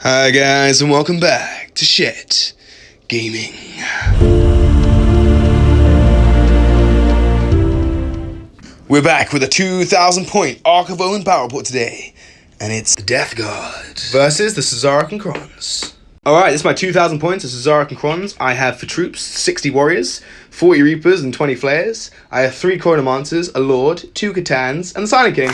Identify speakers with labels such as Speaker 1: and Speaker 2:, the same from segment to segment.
Speaker 1: Hi guys, and welcome back to Shit Gaming. We're back with a 2,000 point Arc of Omen power report today, and it's the Death Guard versus the Cesaric and Crons. Alright, this is my 2,000 points of Cesaric and Crons. I have for troops 60 warriors, 40 reapers, and 20 flayers. I have 3 chronomancers, a lord, 2 Catans, and the Silent King.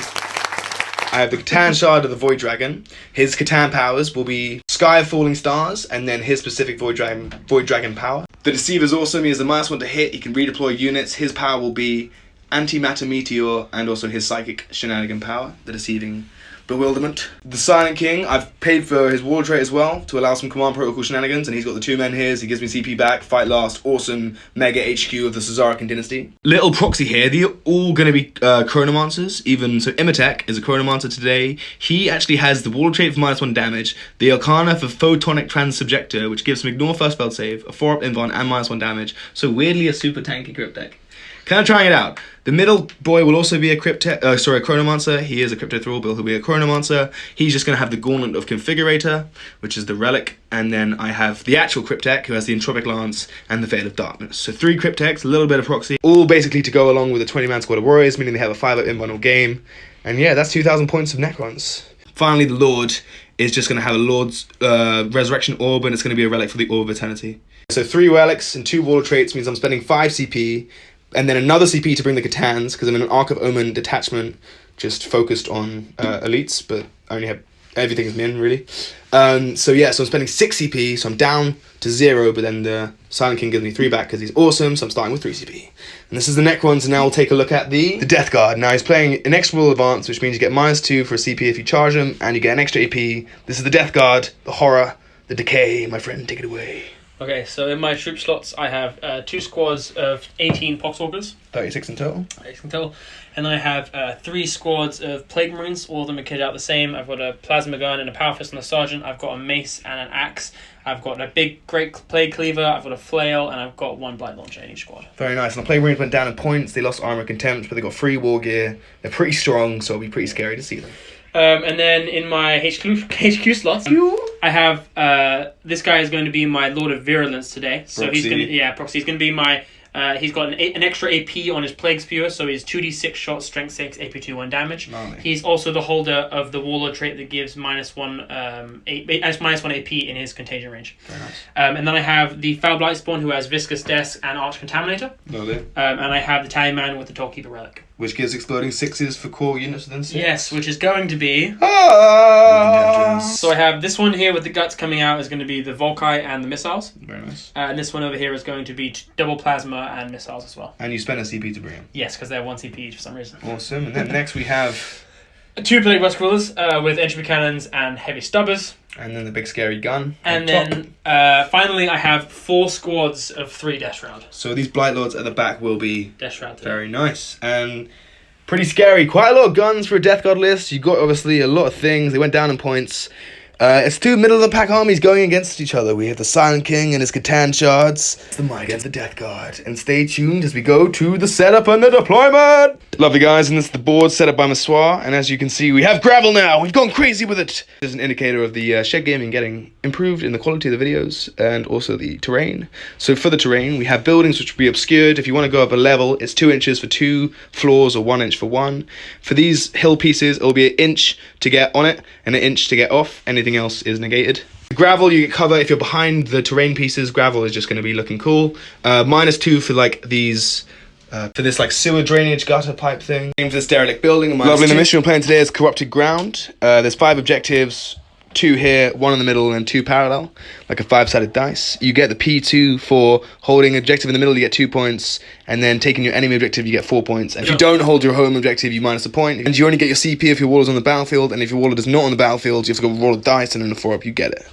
Speaker 1: I have the Catan Shard of the Void Dragon. His Catan powers will be Sky of Falling Stars, and then his specific Void Dragon power. The Deceiver's awesome. He has the -1 to hit. He can redeploy units. His power will be Antimatter Meteor, and also his Psychic Shenanigan power, the Deceiving Bewilderment. The Silent King, I've paid for his wall trait as well to allow some command protocol shenanigans, and he's got the 2 men here, so he gives me CP back, fight last, awesome mega HQ of the Cesarican dynasty. Little proxy here, they're all going to be chronomancers, even, so Imatech is a chronomancer today. He actually has the wall trait for -1 damage, the Arcana for Photonic Transsubjector, which gives him ignore first spell save, a 4-up invuln, and -1 damage, so weirdly a super tanky crypt deck. Kind of trying it out. The middle boy will also be a chronomancer. He is a crypto thrall, but he'll be a chronomancer. He's just going to have the Gauntlet of Configurator, which is the relic, and then I have the actual cryptech, who has the Entropic Lance and the Veil of Darkness. So 3 cryptechs, a little bit of proxy, all basically to go along with a 20-man squad of warriors, meaning they have a 5-up invuln game. And yeah, that's 2,000 points of Necrons. Finally, the Lord is just going to have a Lord's Resurrection Orb, and it's going to be a relic for the Orb of Eternity. So 3 relics and 2 wall traits means I'm spending 5 CP, and then another CP to bring the Catans, because I'm in an Arc of Omen detachment, just focused on elites, but I only have everything is min, really. So I'm spending 6 CP, so I'm down to 0, but then the Silent King gives me 3 back because he's awesome, so I'm starting with 3 CP. And this is the Necrons, and now we'll take a look at the Death Guard. Now he's playing an Inexorable Advance, which means you get -2 for a CP if you charge him, and you get an extra AP. This is the Death Guard, the horror, the decay. My friend, take it away.
Speaker 2: Okay, so in my troop slots, I have 2 squads of 18 Poxwalkers.
Speaker 1: 36 in total.
Speaker 2: 36 in total. And I have 3 squads of Plague Marines. All of them are kitted out the same. I've got a Plasma Gun and a Power Fist on the Sergeant. I've got a Mace and an Axe. I've got a big Great Plague Cleaver. I've got a Flail. And I've got 1 Blight Launcher in each squad.
Speaker 1: Very nice. And the Plague Marines went down in points. They lost Armor Contempt, but they got free war gear. They're pretty strong, so it'll be pretty scary to see them.
Speaker 2: And then in my HQ slots, I have this guy is going to be my Lord of Virulence today. So
Speaker 1: Proxy.
Speaker 2: he's going to Proxy. He's going to be my he's got an extra AP on his Plague Spewer, so he's 2d6 shots, strength 6, AP 2, 1 damage.
Speaker 1: Mommy.
Speaker 2: He's also the holder of the Warlord trait that gives -1 AP in his contagion range.
Speaker 1: Very nice.
Speaker 2: And then I have the Foul Blightspawn, who has Viscous Desk and Arch Contaminator.
Speaker 1: Lovely.
Speaker 2: And I have the Tallyman with the Tollkeeper Relic.
Speaker 1: Which gives exploding 6s for core units within 6.
Speaker 2: Yes, which is going to be...
Speaker 1: Ah!
Speaker 2: So I have this one here with the guts coming out is going to be the Volkai and the missiles.
Speaker 1: Very nice.
Speaker 2: And this one over here is going to be double plasma and missiles as well.
Speaker 1: And you spend a CP to bring them.
Speaker 2: Yes, because they're 1 CP each for some reason.
Speaker 1: Awesome. And then next we have...
Speaker 2: 2 Plague Blast Crawlers with entropy cannons and heavy stubbers.
Speaker 1: And then the big scary gun.
Speaker 2: And then finally I have 4 squads of 3 Death Shroud.
Speaker 1: So these Blight Lords at the back will be...
Speaker 2: Death Shroud.
Speaker 1: Very nice. And pretty scary. Quite a lot of guns for a Death Guard list. You got obviously a lot of things. They went down in points. It's 2 middle-of-the-pack armies going against each other. We have the Silent King and his Catan Shards. It's the might against the Death Guard. And stay tuned as we go to the setup and the deployment. Lovely, guys, and this is the board set up by Massoir. And as you can see, we have gravel now. We've gone crazy with it. This is an indicator of the shed gaming getting improved in the quality of the videos and also the terrain. So for the terrain, we have buildings which will be obscured. If you want to go up a level, it's 2 inches for 2 floors or 1 inch for 1. For these hill pieces, it'll be 1 inch to get on it and 1 inch to get off. Anything else is negated. The gravel, you get cover. If you're behind the terrain pieces, gravel is just going to be looking cool. -2 for like these... for this like sewer drainage gutter pipe thing. Aim for this derelict building. Lovely. The mission we're playing today is Corrupted Ground. There's 5 objectives, 2 here, 1 in the middle, and 2 parallel, like a 5-sided dice. You get the P2 for holding objective in the middle, you get 2 points, and then taking your enemy objective, you get 4 points. And if you don't hold your home objective, you minus a point. And you only get your CP if your warlord is on the battlefield, and if your warlord is not on the battlefield, you have to go roll a dice, and then a 4-up, you get it.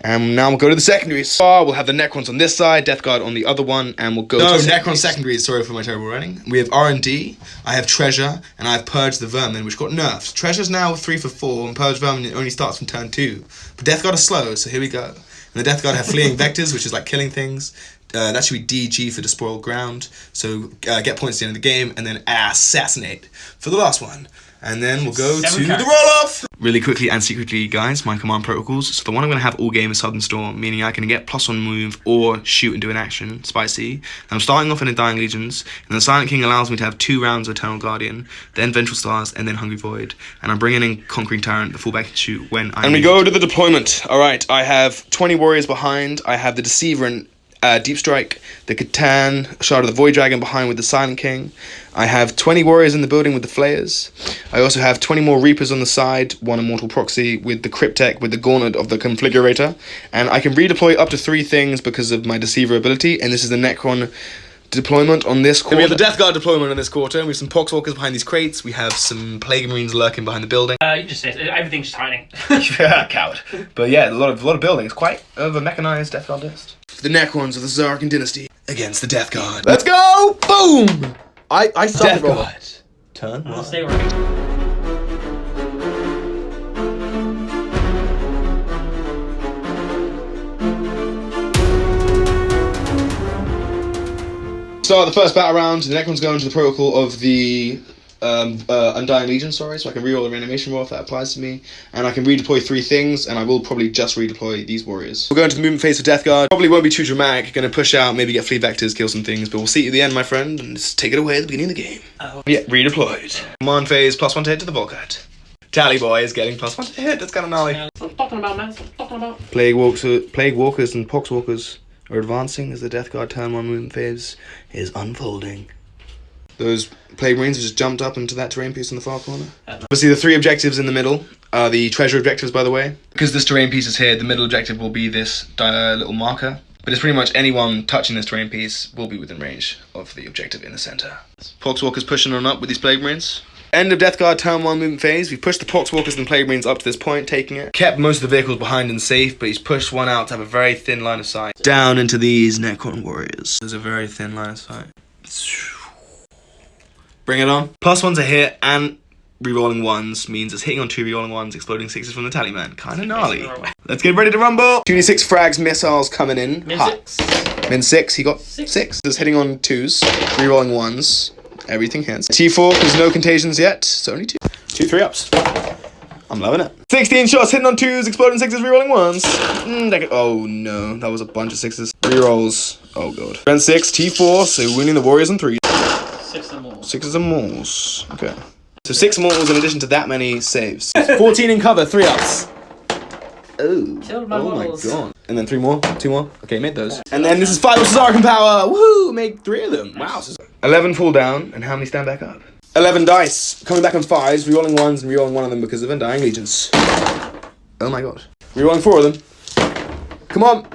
Speaker 1: And now we'll go to the secondaries. We'll have the Necrons on this side, Death Guard on the other one, and we'll go to Necron secondaries. Sorry for my terrible writing. We have R&D, I have Treasure, and I have Purge the Vermin, which got nerfed. Treasure's now 3 for 4, and Purge Vermin only starts from turn 2. But Death Guard is slow, so here we go. And the Death Guard have Fleeing Vectors, which is like killing things. That should be DG for Despoiled Ground, so get points at the end of the game, and then Assassinate for the last one. And then we'll go to
Speaker 2: Seven
Speaker 1: the
Speaker 2: characters.
Speaker 1: roll-off! Really quickly and secretly, guys, my command protocols. So the one I'm going to have all game is Southern Storm, meaning I can get +1 move or shoot and do an action, Spicy. And I'm starting off in Undying Legions, and the Silent King allows me to have 2 rounds of Eternal Guardian, then Vengeful Stars, and then Hungry Void. And I'm bringing in Conquering Tyrant, the fullback can shoot when I... And we go to the deployment. Alright, I have 20 warriors behind, I have the Deceiver and Deep Strike, the Catan, Shard of the Void Dragon behind with the Silent King. I have 20 warriors in the building with the Flayers. I also have 20 more Reapers on the side, 1 Immortal Proxy with the Cryptek with the Gauntlet of the Configurator. And I can redeploy up to 3 things because of my Deceiver ability, and this is the Necron deployment on this quarter. And we have the Death Guard deployment on this quarter, and we have some Poxwalkers behind these crates, we have some Plague Marines lurking behind the building.
Speaker 2: You just said everything's tiny.
Speaker 1: Yeah, coward. But yeah, a lot of buildings, quite of a mechanized Death Guard list. The Necrons of the Zarkin dynasty against the Death Guard. Let's go! Boom! I suck Death Guard. Turn
Speaker 2: I'll
Speaker 1: one.
Speaker 2: stay right.
Speaker 1: Start the first battle round. The Necrons go into the protocol of the Undying Legion, sorry, so I can reroll the reanimation roll if that applies to me, and I can redeploy 3 things, and I will probably just redeploy these warriors. We'll go into the movement phase for Death Guard. Probably won't be too dramatic, gonna push out, maybe get fleet vectors, kill some things, but we'll see you at the end, my friend, and just take it away at the beginning of the game.
Speaker 2: Oh.
Speaker 1: Yeah, redeployed. Command phase, +1 to hit to the Volkite. Tally Boy is getting +1 to hit, that's kinda gnarly.
Speaker 2: That's what I'm talking about, man. That's what I'm talking about.
Speaker 1: Plague Walkers and Poxwalkers are advancing as the Death Guard turn 1 movement phase is unfolding. Those Plague Marines have just jumped up into that terrain piece in the far corner. Obviously, the 3 objectives in the middle are the treasure objectives, by the way. Because this terrain piece is here, the middle objective will be this little marker. But it's pretty much anyone touching this terrain piece will be within range of the objective in the center. Poxwalkers pushing on up with these Plague Marines. End of Death Guard turn 1 movement phase. We've pushed the Poxwalkers and Plague Marines up to this point, taking it. Kept most of the vehicles behind and safe, but he's pushed one out to have a very thin line of sight. Down into these Necron warriors. There's a very thin line of sight. Bring it on. +1's a hit, and rerolling 1s means it's hitting on 2 rerolling 1s, exploding 6s from the Tallyman. Kinda gnarly. Let's get ready to rumble. 2d6 frags, missiles coming in.
Speaker 2: Min
Speaker 1: Hot.
Speaker 2: 6.
Speaker 1: Min 6, he got 6. It's hitting on 2s, rerolling 1s. Everything hits. T4, there's no contagions yet, so only 2. 2 3-ups. I'm loving it. 16 shots, hitting on 2s, exploding 6s, rerolling 1s. Oh no, that was a bunch of 6s. Rerolls. Oh god. Then 6, T4, so winning the Warriors on 3.
Speaker 2: 6 and more.
Speaker 1: 6s and mores. Okay. So 6 mortals in addition to that many saves. 14 in cover, 3-ups. Oh.
Speaker 2: Killed my
Speaker 1: Oh my
Speaker 2: mortals.
Speaker 1: god. And then 3 more, 2 more. Okay, made those. And then this is 5 with Zarkin power. Woohoo! Make 3 of them. Wow. 11 fall down, and how many stand back up? 11 dice. Coming back on 5s, rerolling 1s, and rerolling 1 of them because of Undying Legions. Oh my god. Rerolling 4 of them. Come on.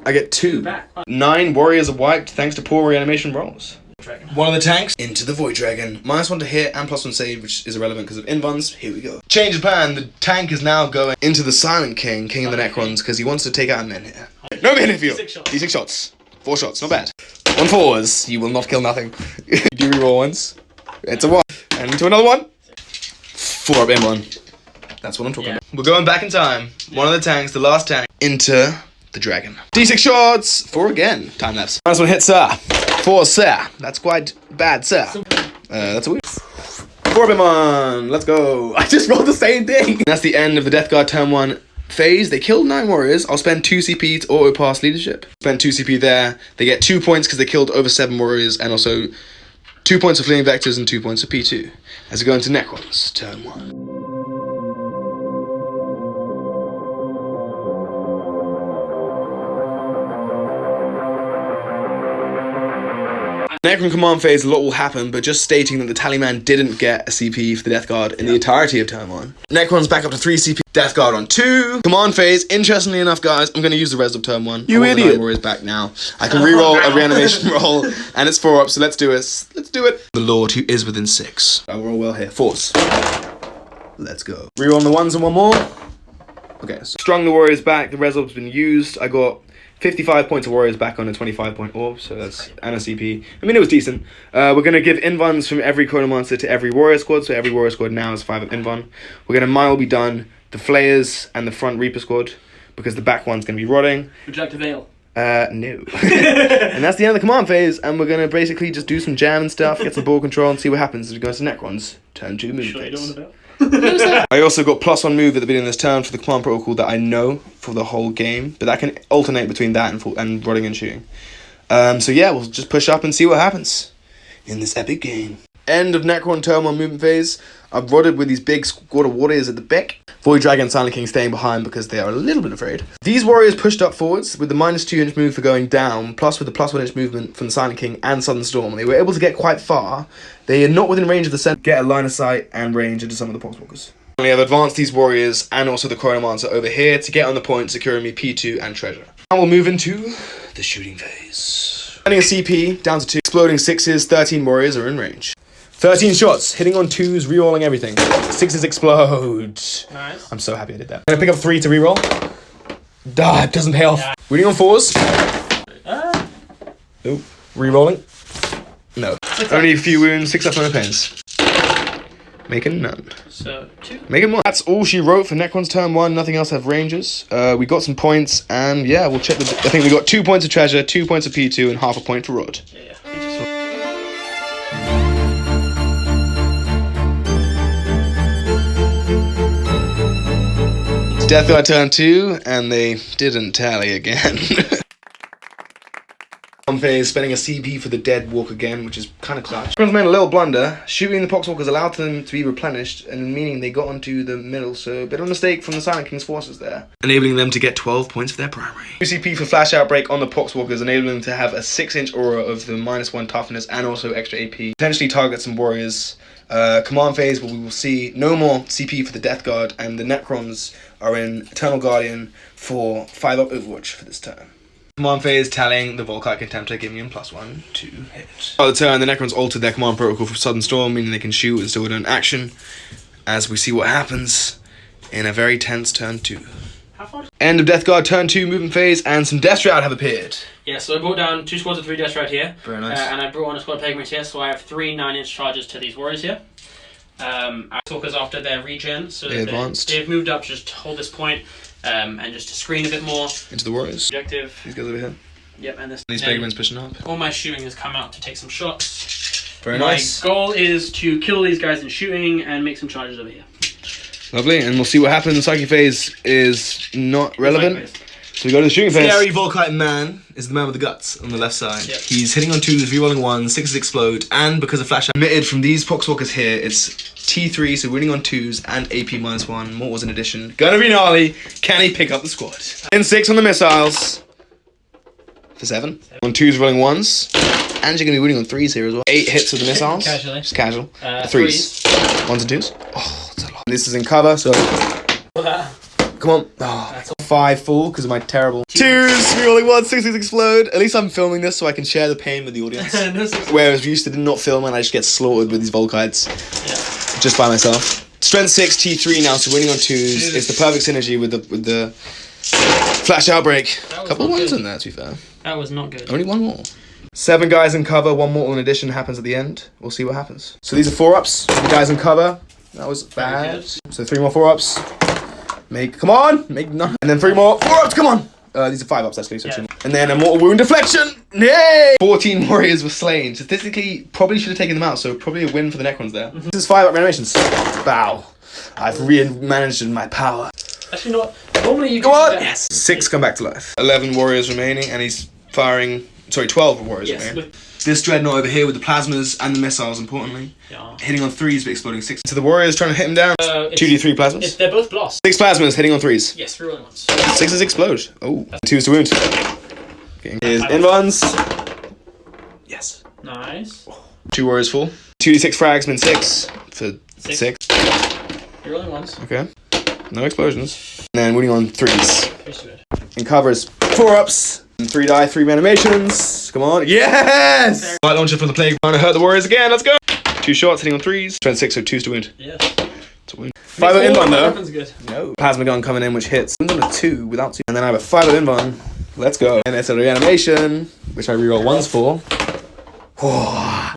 Speaker 1: I get 2. 9 warriors are wiped thanks to poor reanimation rolls.
Speaker 2: Dragon.
Speaker 1: 1 of the tanks into the Void Dragon. -1 to hit and +1 save, which is irrelevant because of invuns. Here we go. Change of plan. The tank is now going into the Silent King, King of the Necrons, because he wants to take out men here. No men if you. D6 shots. 4 shots. Not bad. On 4s. You will not kill nothing. You do reroll once. It's a 1. And into another 1. 4 up in 1. That's what I'm talking about. We're going back in time. 1 of the tanks, the last tank, into the dragon. D6 shots. 4 again. Time lapse. -1 hit, sir. 4, sir. That's quite bad, sir. That's a weird. 4 up in 1. Let's go. I just rolled the same thing. That's the end of the Death Guard turn 1 phase. They killed 9 warriors. I'll spend 2 CP to auto pass leadership. Spend 2 CP there. They get 2 points because they killed over 7 warriors, and also 2 points of fleeing vectors and 2 points of P2. As we go into Necrons, turn 1. Necron command phase, a lot will happen, but just stating that the Tallyman didn't get a CP for the Death Guard in the entirety of turn 1. Necron's back up to 3 CP, Death Guard on 2. Command phase, interestingly enough, guys, I'm going to use the rest of turn 1. You idiot. The 9 warriors back now. I can reroll a reanimation roll, and it's 4 up, so let's do it. Let's do it. The Lord who is within 6. I will roll well here. 4s. Let's go. Reroll the 1s and 1 more. Okay, so strung the warriors back, the resolve's been used. I got 55 points of warriors back on a 25-point orb, so that's and a CP. I mean, it was decent. We're going to give invuns from every Chronomancer to every warrior squad, so every warrior squad now is 5 of invun. We're going to mile be done the Flayers and the front Reaper squad, because the back one's going to be rotting.
Speaker 2: Would you like to veil?
Speaker 1: No. And that's the end of the command phase, and we're gonna basically just do some jam and stuff, get some ball control, and see what happens as we go into Necrons. Turn 2 move phase. I also got +1 move at the beginning of this turn for the command protocol that I know for the whole game, but that can alternate between that and rodding and shooting. So yeah, we'll just push up and see what happens in this epic game. End of Necron turn 1 movement phase. I've rodded with these big squad of warriors at the back. Void Dragon and Silent King staying behind because they are a little bit afraid. These warriors pushed up forwards with the -2 inch move for going down, plus with the +1 inch movement from the Silent King and Southern Storm. They were able to get quite far. They are not within range of the center, get a line of sight and range into some of the Poxwalkers. Finally, I've advanced these warriors and also the Chronomancer over here to get on the point, securing me P2 and treasure. And we'll move into the shooting phase. Turning a CP down to 2, exploding 6s, 13 warriors are in range. 13 shots, hitting on 2s, rerolling everything. 6s explode.
Speaker 2: Nice. I'm
Speaker 1: so happy I did that. I'm gonna pick up 3 to reroll. It doesn't pay off. Yeah. Winning on 4s. Oh, rerolling. No. Only a few wounds, 6 up on the pens. Making none.
Speaker 2: So 2.
Speaker 1: Making 1. That's all she wrote for Necron's turn 1. Nothing else have ranges. We got some points, and yeah, we'll check I think we got 2 points of treasure, 2 points of P2, and half a point for Rod.
Speaker 2: Yeah.
Speaker 1: Death Guard turn 2, and they didn't tally again. On phase, spending a CP for the dead walk again, which is kind of clutch. Necrons made a little blunder. Shooting the Poxwalkers allowed them to be replenished, and meaning they got onto the middle, so a bit of a mistake from the Silent King's forces there. Enabling them to get 12 points for their primary. CP for Flash Outbreak on the Poxwalkers, enabling them to have a 6-inch aura of the -1 toughness and also extra AP. Potentially target some warriors. Command phase, where we will see no more CP for the Death Guard, and the Necrons are in Eternal Guardian for 5-up Overwatch for this turn. Command phase, tallying the Volkite Contemptor, giving him +1 to hit. On the turn, the Necrons altered their command protocol for Southern Storm, meaning they can shoot and still do an action, as we see what happens in a very tense turn 2. End of Death Guard turn 2 movement phase, and some Death Shroud have appeared.
Speaker 2: Yeah, so I brought down 2 squads of 3 Death Shroud here.
Speaker 1: Very nice.
Speaker 2: And I brought on a squad of Plague here, so I have 3 9-inch charges to these warriors here. Talkers after their regen, so they've moved up to just hold this point, and just to screen a bit more.
Speaker 1: Into the warriors.
Speaker 2: Objective.
Speaker 1: These guys over here.
Speaker 2: Yep, and
Speaker 1: these Plaguemen's pushing up.
Speaker 2: All my shooting has come out to take some shots.
Speaker 1: Very nice.
Speaker 2: My goal is to kill these guys in shooting and make some charges over here.
Speaker 1: Lovely, and we'll see what happens. Psychic phase is not relevant. So we go to the shooting phase. Scary Volkite Man is the man with the guts on the left side.
Speaker 2: Yep.
Speaker 1: He's hitting on 2s, rerolling 1s, 6s explode, and because of flash emitted from these Poxwalkers here, it's T3, so winning on 2s and AP -1. Mortals in addition. Gonna be gnarly. Can he pick up the squad? In 6 on the missiles. For 7. On 2s, rolling 1s. And you're gonna be winning on 3s here as well. 8 hits with the missiles.
Speaker 2: Casually.
Speaker 1: Just casual. 3s. 1s and 2s. Oh, that's a lot. This is in cover, so. Come on. Oh, 5 full because of my terrible 2s, rerolling 1, 6s explode. At least I'm filming this so I can share the pain with the audience. Whereas we used to not film and I just get slaughtered with these Volkites. Yeah. Just by myself. Strength 6, T3 now, so winning on 2s. It's the perfect synergy with the Flash Outbreak. A couple of 1s in there, to be fair.
Speaker 2: That was not good.
Speaker 1: Only 1 more. 7 guys in cover, 1 mortal in addition happens at the end. We'll see what happens. So these are 4-ups. The guys in cover. That was bad. So 3 more 4-ups. Come on! Make none. And then 3 more 4-ups, come on! These are 5-ups actually, so 2 more. And then a mortal wound deflection! Yay! 14 warriors were slain. Statistically, probably should have taken them out, so probably a win for the Necrons there. This is 5-up reanimations. Bow. I've re-managed my power.
Speaker 2: Actually not. Normally you
Speaker 1: go on! Yes! 6 come back to life. 11 warriors remaining, and he's firing... Sorry, 12 warriors remaining. This Dreadnought over here with the plasmas and the missiles, importantly. Yeah. Hitting on 3s but exploding 6. So the warriors trying to hit him down. 2d3 plasmas.
Speaker 2: They're both blast.
Speaker 1: 6 plasmas hitting on 3s.
Speaker 2: Yes, rerolling ones.
Speaker 1: 6s explode. Oh. 2s to wound. Here's inruns. Yes.
Speaker 2: Nice.
Speaker 1: 2 warriors full. 2d6 frags, min 6 for 6.
Speaker 2: Rerolling ones.
Speaker 1: Okay. No explosions. And then winning on 3s.
Speaker 2: 3's good.
Speaker 1: And covers 4-ups. And 3 die, 3 animations. Come on. Yes! Light launcher from the Plague. Trying to hurt the warriors again. Let's go. 2 shots hitting on 3s. Strength 6, so 2s to wound.
Speaker 2: Yes.
Speaker 1: To wound. 5 inbun though.
Speaker 2: That good.
Speaker 1: No. Plasma gun coming in, which hits. I'm on a 2 without 2. And then I have a 5 inbun. Let's go. And it's a reanimation, which I reroll 1s for.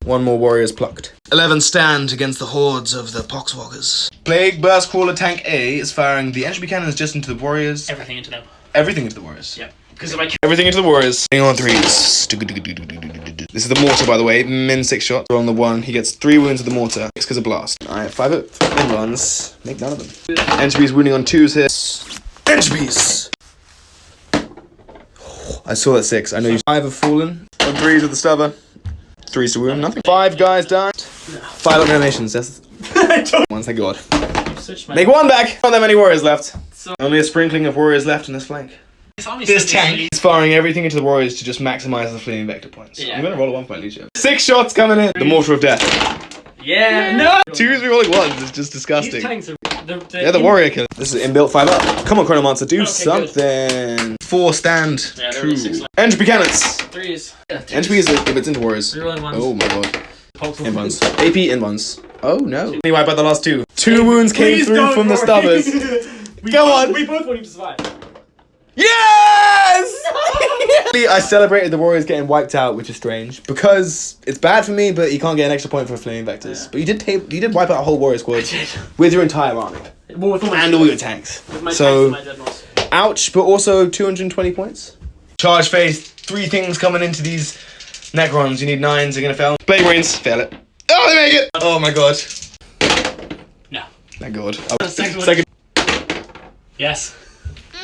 Speaker 1: 1 more warriors plucked. 11 stand against the hordes of the Poxwalkers. Plague Burst Crawler Tank A is firing the entropy cannons just into the warriors.
Speaker 2: Everything into them.
Speaker 1: everything into the Warriors.
Speaker 2: Yep. Because of my
Speaker 1: Everything into the Warriors. On threes. This is the mortar, by the way. Min 6 shot. Roll on the 1. He gets 3 wounds with the mortar. 6 because of blast. Alright, 5 in runs. Make none of them. Entropy's wounding on 2s here. Entropy's! I saw that 6. I know you 5 have fallen. On 3s with the stubber. 3s to wound. Nothing. 5 guys died. 5 eliminations. That's one, thank God. Make 1 back! Not that many warriors left. Only a sprinkling of warriors left in this flank. This tank is firing everything into the warriors to just maximize the fleeing vector points. Yeah. I'm gonna roll a 1 point leader. 6 shots coming in. The mortar of death.
Speaker 2: Yeah, no!
Speaker 1: 2s re-rolling 1s is just disgusting.
Speaker 2: These tanks are
Speaker 1: the warrior killer. This is inbuilt 5 up. Come on, Chronomancer, do something.
Speaker 2: Good.
Speaker 1: 4 stand.
Speaker 2: Yeah,
Speaker 1: true.
Speaker 2: 6
Speaker 1: Entropy cannons.
Speaker 2: 3s. Yeah,
Speaker 1: Entropy is if it's into warriors.
Speaker 2: Rerolling 1s.
Speaker 1: Oh my God.
Speaker 2: In
Speaker 1: ones. AP in ones. Oh no. We wipe out the last 2. 2 wounds came through from the stubbers. Come on.
Speaker 2: We both want him to survive.
Speaker 1: Yes! I celebrated the Warriors getting wiped out, which is strange because it's bad for me, but you can't get an extra point for flaming vectors. Yeah. But you did wipe out a whole Warrior squad with your entire army and all your tanks. So, ouch, but also 220 points. Charge phase. 3 things coming into these Necrons. You need 9s. They're gonna fail. Plague Marines fail it. Oh, they make it! Oh my God.
Speaker 2: No.
Speaker 1: Thank God.
Speaker 2: Second. Yes.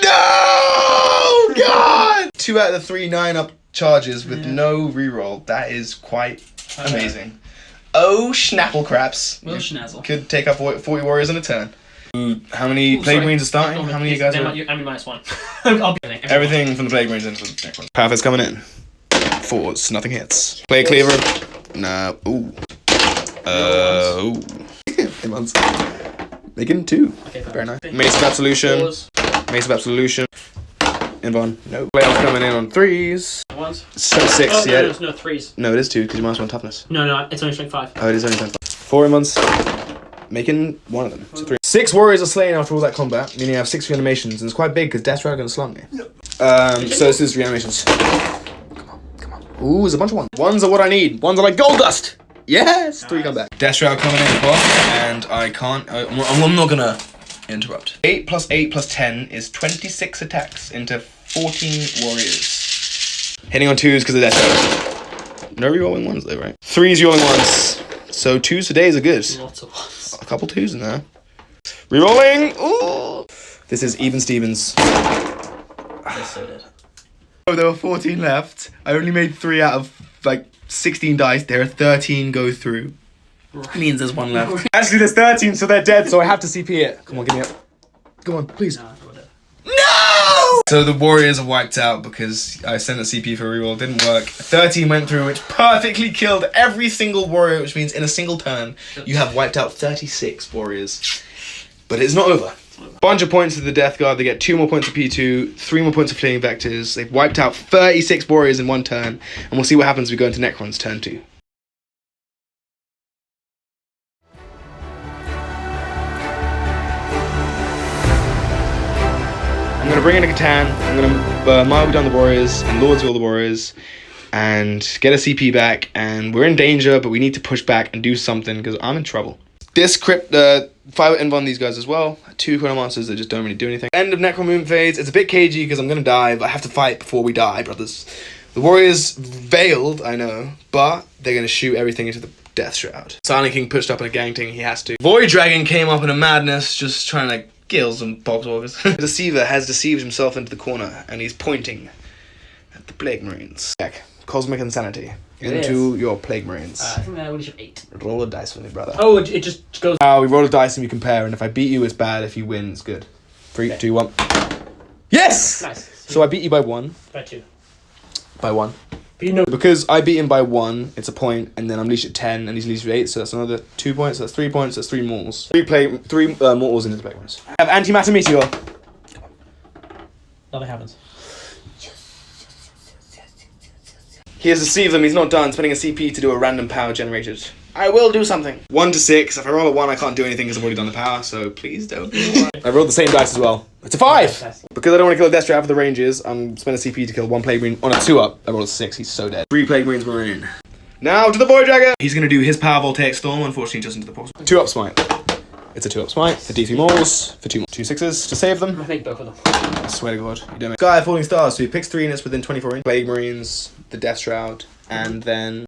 Speaker 1: No! God! 2 out of the 3 9-up charges with no reroll. That is quite amazing. Oh, schnapple craps.
Speaker 2: Will schnazzle.
Speaker 1: Could take up 40 warriors in a turn. How many Plague Marines are starting? How many of you guys are?
Speaker 2: I'm -1. I'll be
Speaker 1: everything from the Plague Marines into the Necrons. Path is coming in. 4s, nothing hits. Plague Cleaver. No. Ooh. Ooh. Making 2. Okay, very nice. Mace of Absolution. Mace of Absolution. Invon. No. Playoff coming in on 3s.
Speaker 2: Once.
Speaker 1: So 6,
Speaker 2: oh,
Speaker 1: yeah.
Speaker 2: No, no 3s.
Speaker 1: No, it is 2 because you -1 toughness.
Speaker 2: No, it's only strength 5.
Speaker 1: Oh, it is only strength 5. 4 invons. Making 1 of them. So 3. 6 warriors are slain after all that combat, meaning I have 6 reanimations, and it's quite big because Death Dragon slung me. So this is reanimations. Come on. Ooh, there's a bunch of 1s. 1s are what I need. 1s are like gold dust. Yes! 3 come back. Death Shroud coming in as well, and I can't. I'm not gonna interrupt. 8 plus 8 plus 10 is 26 attacks into 14 warriors. Hitting on 2s because of Death Shroud. No rerolling 1s though, right? 3s rerolling 1s. So 2s for days are good.
Speaker 2: Lots of 1s.
Speaker 1: A couple 2s in there. Rerolling. Ooh. This is even Stevens.
Speaker 2: They're so dead.
Speaker 1: Oh, there were 14 left. I only made 3 out of like 16 dice. There are 13 go through. That means there's 1 left. Actually, there's 13, so they're dead, so I have to CP it. Come on, give me up. Come on, please. No! So the warriors are wiped out because I sent a CP for reroll. Didn't work. 13 went through, which perfectly killed every single warrior, which means in a single turn, you have wiped out 36 warriors. But it's not over. Bunch of points to the Death Guard. They get 2 more points of P2, 3 more points of Flaming Vectors. They've wiped out 36 warriors in 1 turn. And we'll see what happens when we go into Necron's turn 2. I'm going to bring in a Catan. I'm going to mark down the warriors and Lords of all the warriors. And get a CP back. And we're in danger, but we need to push back and do something because I'm in trouble. This crypt, 5 invon these guys as well. 2 Chronomancers that just don't really do anything. End of Necron Moon phase. It's a bit cagey because I'm gonna die, but I have to fight before we die, brothers. The warriors veiled, I know, but they're gonna shoot everything into the Death Shroud. Silent King pushed up in a gang thing, he has to. Void Dragon came up in a madness, just trying to kill some boxwalkers. The Deceiver has deceived himself into the corner, and he's pointing at the Plague Marines. Back. Cosmic Insanity into your Plague Marines.
Speaker 2: I think that would have 8.
Speaker 1: Roll a dice for me, brother.
Speaker 2: Oh, it just goes.
Speaker 1: We roll a dice and we compare, and if I beat you, it's bad. If you win, it's good. 3, 2, 1. Yes!
Speaker 2: Nice.
Speaker 1: So I beat you by 1.
Speaker 2: By 2.
Speaker 1: By 1.
Speaker 2: But you know.
Speaker 1: Because I beat him by 1, it's a point, and then I'm leashed at 10, and he's leashed at 8, so that's another 2 points, that's 3 points, that's 3 mortals. 3 mortals into the Plague Marines. I have Antimatter Meteor.
Speaker 2: Nothing happens.
Speaker 1: He has deceived them, he's not done, spending a CP to do a random power generated. I will do something. 1 to 6, if I roll a 1 I can't do anything because I've already done the power, so please don't. I rolled the same dice as well. It's a 5! Because I don't want to kill a Death Trap for the Rangers, I'm spending a CP to kill 1 Plague Marine on a 2-up. I rolled a 6, he's so dead. 3 Plague Marines were in. Now to the Void Dagger! He's going to do his power Voltaic Storm, unfortunately just into the portal. 2-up smite. It's a 2-up smite for D3 morals, for 2 6s to save them.
Speaker 2: I think both of them.
Speaker 1: I swear to God, you don't make Sky Falling Stars, so he picks 3 units within 24 inches. Plague Marines, the Death Shroud, and then...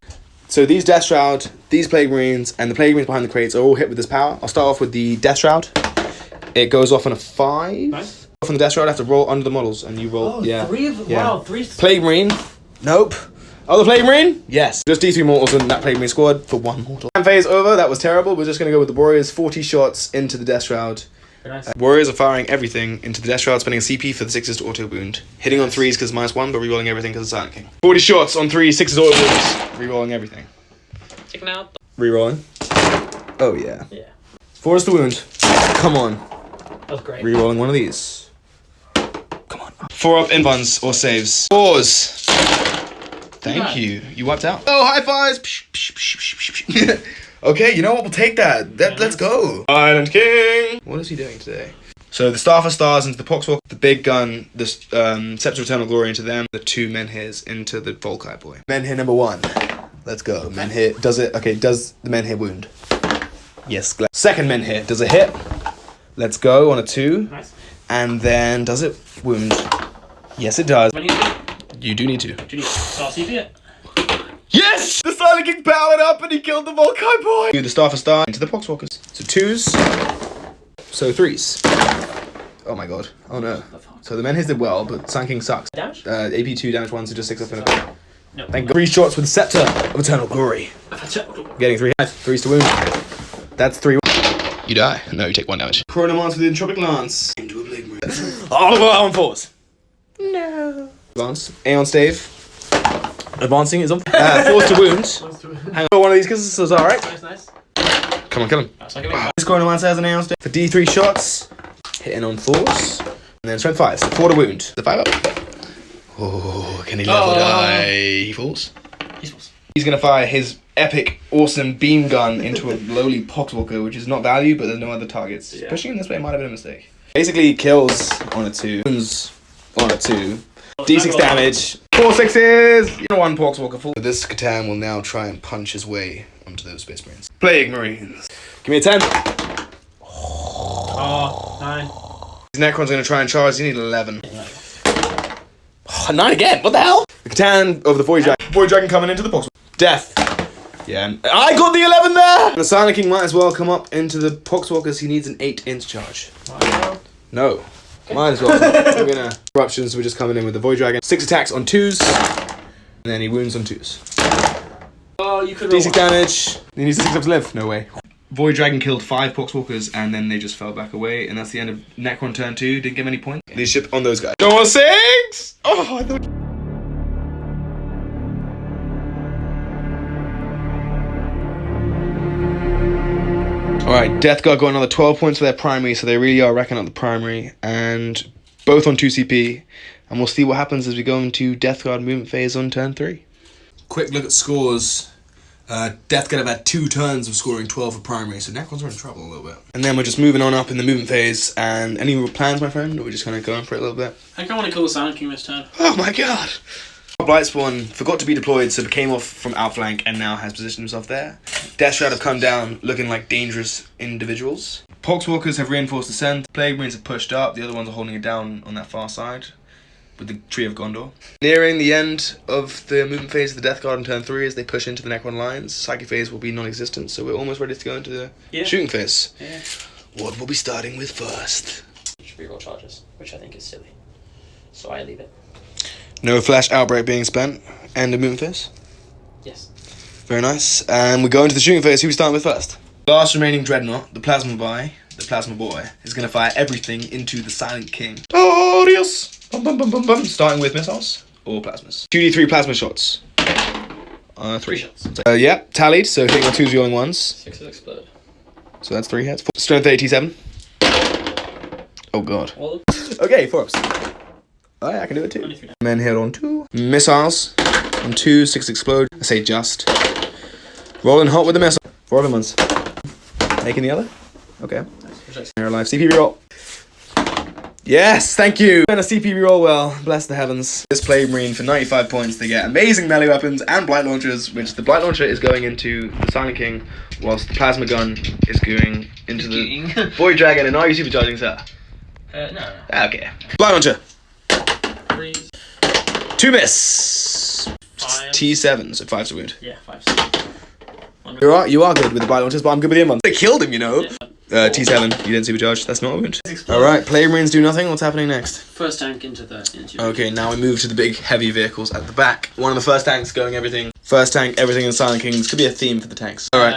Speaker 1: So these Death Shroud, these Plague Marines, and the Plague Marines behind the crates are all hit with this power. I'll start off with the Death Shroud. It goes off on a 5.
Speaker 2: Nice.
Speaker 1: From the Death Shroud, I have to roll under the models, and you roll...
Speaker 2: Oh,
Speaker 1: yeah.
Speaker 2: 3 of them?
Speaker 1: Yeah.
Speaker 2: Wow, 3...
Speaker 1: Plague Marine. Nope. Other Plague Marine? Yes. Just D3 mortals in that Plague Marine squad for 1 mortal. Phase over, that was terrible. We're just going to go with the Warriors. 40 shots into the Death Shroud.
Speaker 2: Very nice.
Speaker 1: Warriors are firing everything into the Death Shroud, spending a CP for the 6s to auto wound. Hitting on 3s because -1, but rerolling everything because it's Silent King. 40 shots on 3, 6s auto wounds. Rerolling everything.
Speaker 2: Taking out.
Speaker 1: Rerolling. Oh yeah.
Speaker 2: Yeah.
Speaker 1: 4 is the wound. Come on.
Speaker 2: That was great.
Speaker 1: Rerolling one of these. Come on. 4 up inbuns or saves. 4s. Thank you. You wiped out. Oh, high fives. Okay, you know what? We'll take that. Let's go. Island King. What is he doing today? So the Star for Stars into the Poxwalk, the big gun, the Scepter of Eternal Glory into them, the 2 Menhirs into the Volkai boy. Menhir number 1. Let's go. Menhir does it. Okay, does the Menhir wound? Yes. Second Menhir does a hit. Let's go on a 2.
Speaker 2: Nice.
Speaker 1: And then does it wound? Yes, it does. You do need to.
Speaker 2: Do you need to CP it?
Speaker 1: Yes! The Silent King powered up and he killed the Volkai boy! Do the Star for Star into the Poxwalkers. So 2s. So 3s. Oh my god. Oh no. So the Menhirs did well, but Silent King sucks.
Speaker 2: Damage?
Speaker 1: AP 2, damage 1, so just 6 up in a...
Speaker 2: No.
Speaker 1: Thank God. 3 shots with the Scepter of Eternal Glory. Getting 3 hits. 3s to wound. That's 3. You die. No, you take 1 damage. Chronomance with the Entropic Lance. Into a Plague Marine. All of our on 4s. No. Advance. Aeon Stave. Advancing is on. 4s to wound. Hang on. One of these because this is alright.
Speaker 2: Nice.
Speaker 1: Come on, kill him. This Chronomance has an Aeon Stave for D3 shots. Hitting on 4s. And then strength 5. So 4 to wound. The 5 up. Oh, can he level die? He falls.
Speaker 2: He falls.
Speaker 1: He's going to fire his epic, awesome beam gun into a lowly Poxwalker, which is not value, but there's no other targets. Yeah. Pushing him this way might have been a mistake. Basically, kills on a 2. Wounds on a 2. D6 damage. 4 6s! You know, 1 Poxwalker full. This Catan will now try and punch his way onto those Space Marines. Plague Marines. Give me a 10.
Speaker 2: Oh, 9.
Speaker 1: These Necrons are going to try and charge. You need 11. Oh, 9 again. What the hell? The Catan of the Void Dragon. Void Dragon coming into the Poxwalker. Death. Yeah, and I got the 11 there! And the Silent King might as well come up into the Poxwalkers. He needs an 8-inch charge. No. Okay. Might as well. We're gonna... Eruptions, we're just coming in with the Void Dragon. 6 attacks on 2s. And then he wounds on 2s.
Speaker 2: Oh, you could
Speaker 1: D6 damage. He needs to 6 up to live. No way. Void Dragon killed 5 Poxwalkers and then they just fell back away. And that's the end of Necron turn 2. Didn't give any points. Leadership on those guys. Don't want 6! Oh, I thought... Alright, Death Guard got another 12 points for their primary, so they really are racking up the primary, and both on 2 CP, and we'll see what happens as we go into Death Guard movement phase on turn 3. Quick look at scores. Death Guard have had 2 turns of scoring 12 for primary, so Necrons are in trouble a little bit. And then we're just moving on up in the movement phase, and any plans, my friend, or we're just kind of going for it a little bit?
Speaker 2: I think I want to kill the Silent King this turn.
Speaker 1: Oh my god! Blightspawn forgot to be deployed, so came off from outflank and now has positioned himself there. Death Shroud have come down, looking like dangerous individuals. Poxwalkers have reinforced the center. Plague Marines have pushed up. The other ones are holding it down on that far side with the Tree of Gondor. Nearing the end of the movement phase of the Death Guard in turn 3 as they push into the Necron lines. Psychic phase will be non-existent, so we're almost ready to go into the shooting phase.
Speaker 2: Yeah.
Speaker 1: What we'll be starting with first?
Speaker 2: Reroll charges, which I think is silly. So I leave it.
Speaker 1: No flash outbreak being spent. End of movement phase.
Speaker 2: Yes.
Speaker 1: Very nice. And we go into the shooting phase. Who are we starting with first? Last remaining Dreadnought, the Plasma Boy, is going to fire everything into the Silent King. Oh, Dios! Bum, bum, bum, bum, bum. Starting with missiles or plasmas. 2d3 plasma shots. 3
Speaker 2: shots.
Speaker 1: Yeah, tallied. So hitting on 2s, rolling 1s.
Speaker 2: 6s explode.
Speaker 1: So that's 3 hits. Strength 87. Oh god.
Speaker 2: All
Speaker 1: Okay, 4 ups. Oh yeah, I can do it too. Men hit on 2. Missiles on 2, 6 explode. I say just. Rolling hot with the missile. 4 other ones. Making the other? Okay. Air alive. CP reroll. Yes, thank you. And a CP reroll well. Bless the heavens. This Plague Marine for 95 points. They get amazing melee weapons and Blight Launchers, which the Blight Launcher is going into the Silent King, whilst the Plasma Gun is going into the Void Dragon. And are you supercharging, sir?
Speaker 2: No.
Speaker 1: Okay. Blight Launcher.
Speaker 2: 3s.
Speaker 1: 2 miss.
Speaker 2: 5.
Speaker 1: T7, so 5's a wound.
Speaker 2: Yeah, 5.
Speaker 1: You are good with the Blight Launchers, but I'm good with the other ones. They killed him, you know.
Speaker 2: Yeah.
Speaker 1: T7, you didn't supercharge. That's not a wound. Alright, Plague Marines do nothing. What's happening next?
Speaker 2: First tank into the...
Speaker 1: Okay, now we move to the big heavy vehicles at the back. One of the first tanks going everything. First tank, everything in Silent King. This could be a theme for the tanks. Alright,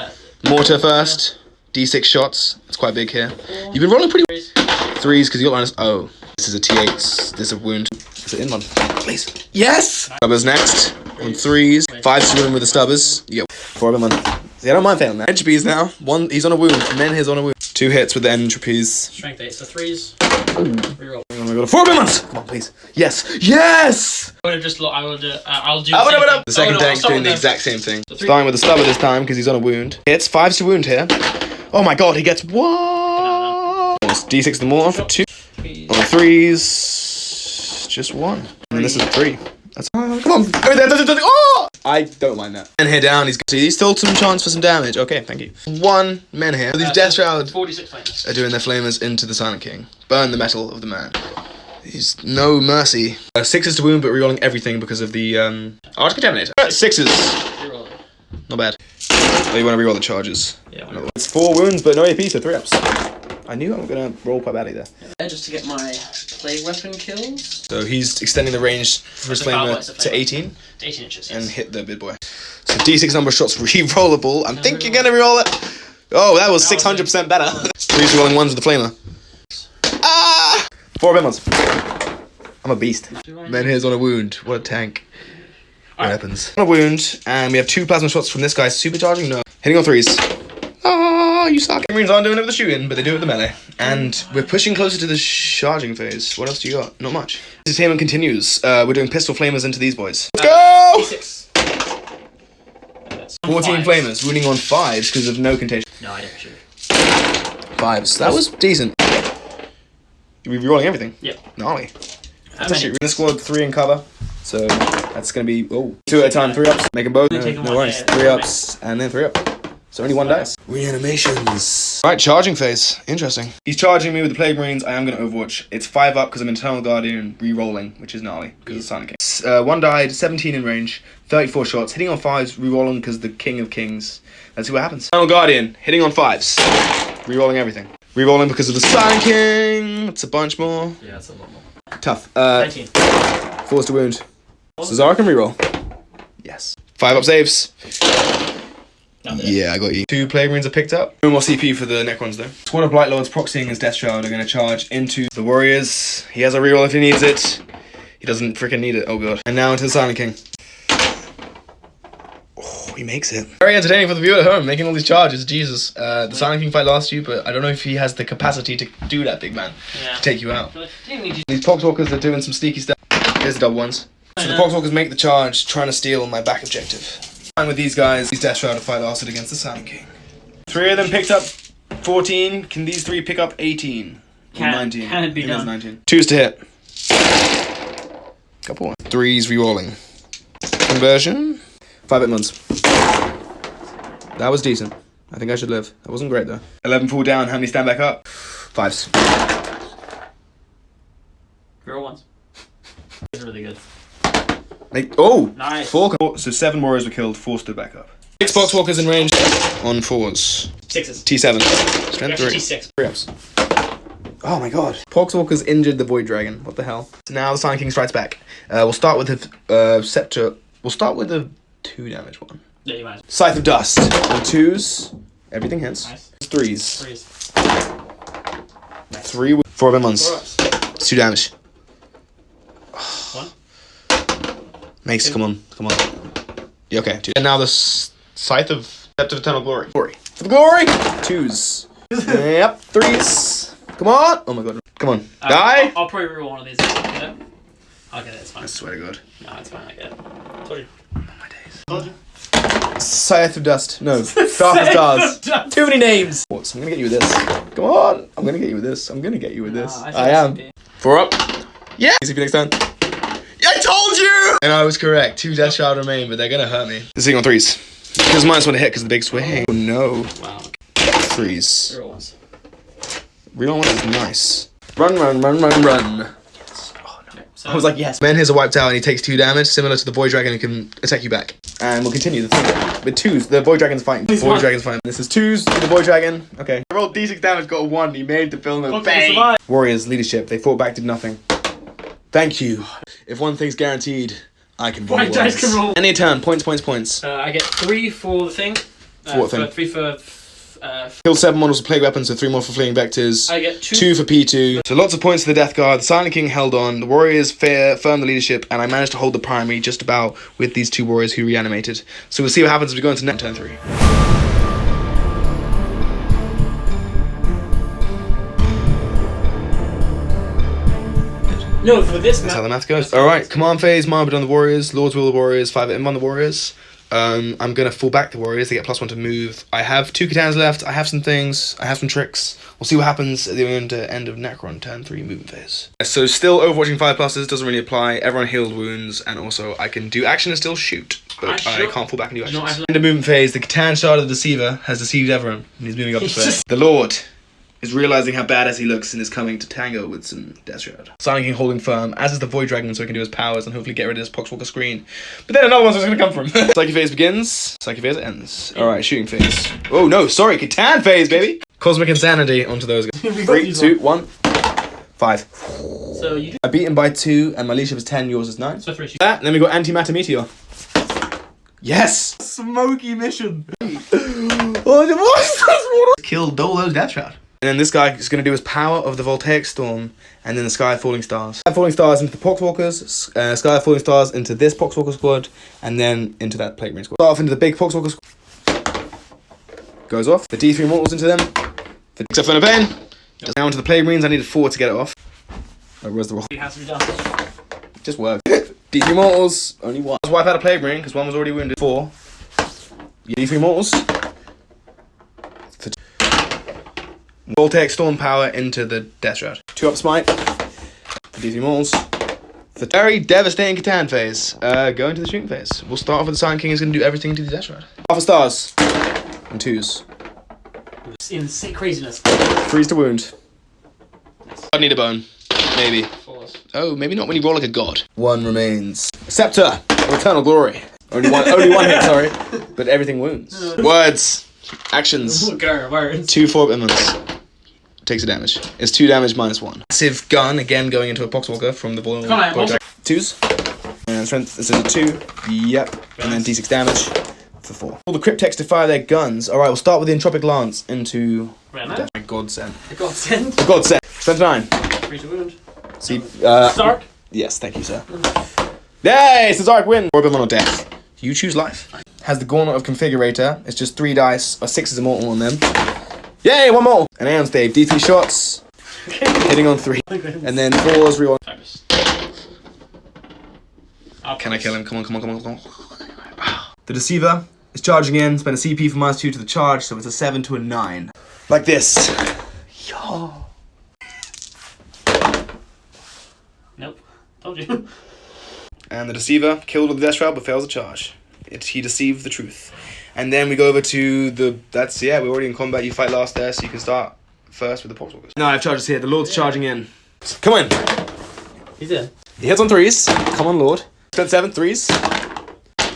Speaker 1: mortar first. D6 shots. It's quite big here. You've been rolling pretty... 3s because you got minus... Oh. This is a T8. This is a wound. Is it in one? Please. Yes! Stubbers next. On 3s. 5s to win with the Stubbers. You get 4 of them on. See, I don't mind failing that. Entropies now. 1, he's on a wound. Menhir's on a wound. 2 hits with the entropies.
Speaker 2: Strength 8, so 3s. Reroll.
Speaker 1: Oh my god, 4 months! Come on, please. Yes! Yes!
Speaker 2: I would have just... I'll do
Speaker 1: The second tank's doing the exact same thing. Starting with the Stubber this time because he's on a wound. Hits. 5's to wound here. Oh my god, he gets 1! D6 the more for 2. On 3s. Just 1. And this is a 3. That's come on. Oh! I don't mind that. Menhir down. He's still some chance for some damage. Okay, thank you. 1 Menhir. These Death Shroud
Speaker 2: 46 flames
Speaker 1: are doing their flamers into the Silent King. Burn the metal of the man. He's no mercy. 6s to wound, but rerolling everything because of the Arch Contaminator. 6s.
Speaker 2: Reroll.
Speaker 1: Not bad. Oh, you want to reroll the charges.
Speaker 2: Yeah.
Speaker 1: It's 4 wounds, but no AP, so 3 ups. I knew I was gonna roll quite badly there.
Speaker 2: Just to get my plague weapon kills.
Speaker 1: So he's extending the range for his flamer to 18.
Speaker 2: 18 inches, yes.
Speaker 1: And hit the big boy. So D6 number of shots re-rollable. I think you're gonna re-roll it. Oh, that was 600% better. 3's rolling 1s with the flamer. Ah! 4 Bimons. I'm a beast. Menhir's on a wound. What a tank. What happens? On a wound, and we have 2 plasma shots from this guy. Supercharging? No. Hitting on 3s. Oh, you suck. Marines aren't doing it with the shooting, but they do it with the melee. And we're pushing closer to the charging phase. What else do you got? Not much. Entertainment continues. We're doing pistol flamers into these boys. Let's go!
Speaker 2: D6.
Speaker 1: 14 flamers, wounding on 5s because of no contagion.
Speaker 2: No, I didn't shoot.
Speaker 1: 5s. That was decent. We're rolling everything.
Speaker 2: Yep.
Speaker 1: Gnarly. That's actually this squad 3 in cover. So that's gonna be 2 at a time, 3 ups. Make them both. No worries. 3 ups and then 3 ups. So only 1 dice. Reanimations. Right, charging phase. Interesting. He's charging me with the Plague Marines. I am going to Overwatch. It's 5 up because I'm Eternal Guardian re-rolling, which is gnarly because of Silent King. 1 died, 17 in range, 34 shots, hitting on 5s, re-rolling because the King of Kings. Let's see what happens. Eternal Guardian, hitting on 5s, re-rolling everything. Re-rolling because of the Silent King. It's a bunch more.
Speaker 2: Yeah, it's a lot more.
Speaker 1: Tough.
Speaker 2: 19.
Speaker 1: 4's to wound. Cesar can re-roll. Yes. 5 up saves. Yeah, I got you. 2 Plague Marines are picked up. No more CP for the Necrons though. Squad of Blight Lords proxying his Death Shroud are going to charge into the Warriors. He has a reroll if he needs it. He doesn't freaking need it. Oh god. And now into the Silent King. Oh, he makes it. Very entertaining for the viewer at home, making all these charges. Jesus. The Silent King fight lasts you, but I don't know if he has the capacity to do that, big man. Yeah. To take you out. These Poxwalkers are doing some sneaky stuff. Here's the double ones. So the Poxwalkers make the charge, trying to steal my back objective. With these guys, these Death Shroud fight lasted against the Silent King. 3 of them picked up 14. Can these 3 pick up 18? Or 19?
Speaker 2: Can it be done?
Speaker 1: 19. 2's to hit. Couple one. 3's re-rolling. Conversion. 5 hit months. That was decent. I think I should live. That wasn't great though. 11 fall down. How many stand back up? 5s.
Speaker 2: Reroll ones. It's really good.
Speaker 1: Nice. 4. So 7 warriors were killed, 4 stood back up. 6 Poxwalkers in range on 4s.
Speaker 2: 6s.
Speaker 1: T7. Strength 3.
Speaker 2: T6.
Speaker 1: 3 ups. Oh my god. Poxwalkers injured the Void Dragon. What the hell? So now the Silent King strikes back. We'll start with the Scepter. We'll start with the 2 damage one.
Speaker 2: Yeah, you might.
Speaker 1: Scythe of Dust. On 2s. Everything hits.
Speaker 2: Nice.
Speaker 1: 3s.
Speaker 2: 3s.
Speaker 1: 3 with 4 of months. 2 damage.
Speaker 2: 1.
Speaker 1: Makes, come on. Yeah, okay. 2. And now the Scythe of Scepter of Eternal Glory. For the glory! 2s. Yep. 3s. Come on! Oh my god. Come on. Die!
Speaker 2: I'll probably reroll one of these. Yeah? I'll get it, it's fine.
Speaker 1: I swear to god.
Speaker 2: No, it's fine, I get it. Told you.
Speaker 1: Oh my days. Told you. Scythe of Dust. No. Staff of Stars. Too many names. So I'm gonna get you with this. Come on. I'm gonna get you with this. I am. 4 up. Yeah. See you next time. I told you! And I was correct. 2 Death Shroud remain, but they're gonna hurt me. This thing on 3s. Because minus 1 to hit because of the big swing. Oh no.
Speaker 2: Wow.
Speaker 1: 3s.
Speaker 2: Real ones.
Speaker 1: Real one is nice. Run, run, run, run, run.
Speaker 2: Yes. Oh no. So,
Speaker 1: I was like, yes. Man, here's a wiped out and he takes 2 damage, similar to the Void Dragon who can attack you back. And we'll continue the thing. With 2s, the Void Dragon's fighting. Void Dragon's fighting. This is 2s, the Void Dragon. Okay. I rolled D6 damage, got a 1, he made the film a bang. Warriors, leadership, they fought back, did nothing. Thank you. If one thing's guaranteed, I can roll.
Speaker 2: Dice can roll.
Speaker 1: Any turn, points, points, points.
Speaker 2: I get 3 for the thing.
Speaker 1: For what thing?
Speaker 2: 3 for...
Speaker 1: Kill 7 models with plague weapons, so 3 more for fleeing vectors.
Speaker 2: I get 2.
Speaker 1: 2 for P2. So lots of points to the Death Guard. The Silent King held on. The Warriors firmed the leadership, and I managed to hold the primary just about with these 2 Warriors who reanimated. So we'll see what happens as we go into turn 3.
Speaker 2: No, for this
Speaker 1: That's how the math goes. Alright, command phase, Marbid on the Warriors, Lord's Will the Warriors, 5 M on the Warriors. I'm gonna fall back the Warriors, they get +1 to move. I have 2 Katans left, I have some things, I have some tricks. We'll see what happens at the end of Necron, turn 3 movement phase. So still overwatching 5+, doesn't really apply, everyone healed wounds, and also I can do action and still shoot. But I can't fall back and do actions. End of movement phase, the Catan Shard of the Deceiver has deceived everyone, and he's moving up this way. The Lord is realizing how badass he looks and is coming to tango with some Death Shroud. Silent King holding firm, as is the Void Dragon, so he can do his powers and hopefully get rid of this Poxwalker screen. But then another one's just gonna come from. Psychic phase begins, Psychic phase ends. Alright, shooting phase. Oh no, sorry, Catan phase, baby! Cosmic Insanity onto those guys. 3, 2, 1, 5.
Speaker 2: So you do.
Speaker 1: I beat him by 2, and my leadership is 10, yours is 9.
Speaker 2: So 3 shoot.
Speaker 1: That, and then we got Antimatter Meteor. Yes! Smoky mission! Killed all those Death Shroud. And then this guy is going to do his power of the Voltaic Storm, and then the Sky of Falling Stars. Sky of Falling Stars into the Poxwalkers, Sky of Falling Stars into this Poxwalker squad, and then into that Plague Marine squad. Start off into the big Poxwalker squad. Goes off. The D3 Mortals into them. Except for Pain. Now into the Plague Marines, I needed 4 to get it off. Oh, where's the roll?
Speaker 2: It has to be done.
Speaker 1: Just worked. D3 Mortals, only 1. Let's wipe out a Plague Marine, because 1 was already wounded. 4. D3 Mortals. Voltaic Storm power into the Death Shroud. 2 up smite for D3 Mortals. The very devastating Catan phase. Go into the shooting phase. We'll start off with the Silent King is going to do everything to the Death Shroud. Half a stars and 2s.
Speaker 2: Insane craziness.
Speaker 1: 3s to wound. I need a bone. Maybe.
Speaker 2: 4s.
Speaker 1: Oh, maybe not when you roll like a god. 1 remains. Scepter of Eternal Glory. Only one hit, sorry. But everything wounds. Words. Actions.
Speaker 2: Words.
Speaker 1: 2 4 immense. Takes a damage. It's 2 damage minus 1. Massive gun, again going into a Poxwalker from the Void Dragon. 2s. And strength is a 2. Yep. And then D6 damage for 4. All the Cryptex to fire their guns. Alright, we'll start with the Entropic Lance into the Godsend.
Speaker 2: The Godsend.
Speaker 1: The Godsend. Strength 9.
Speaker 2: 3 to wound.
Speaker 1: See,
Speaker 2: Stark.
Speaker 1: Yes, thank you, sir. Yay! Cesaric win! Or or death. You choose life. Has the Gauntlet of Configurator. It's just 3 dice, or 6 is immortal on them. Yay, 1 more! And Aeon's Stave, D3 shots, hitting on 3. And then 4s, reroll. Can I kill him? Come on, come on, come on, come on. The Deceiver is charging in, spend a CP for -2 to the charge, so it's a 7 to a 9. Like this. Yo.
Speaker 2: Nope. Told you.
Speaker 1: And the Deceiver, killed with the Death Shroud, but fails the charge. He deceived the truth. And then we go over to the... we're already in combat. You fight last there, so you can start first with the Poxwalkers. No, I have charges here. The Lord's charging in. Come on.
Speaker 2: He's in.
Speaker 1: He hits on 3s. Come on, Lord. Spend 7, 3s.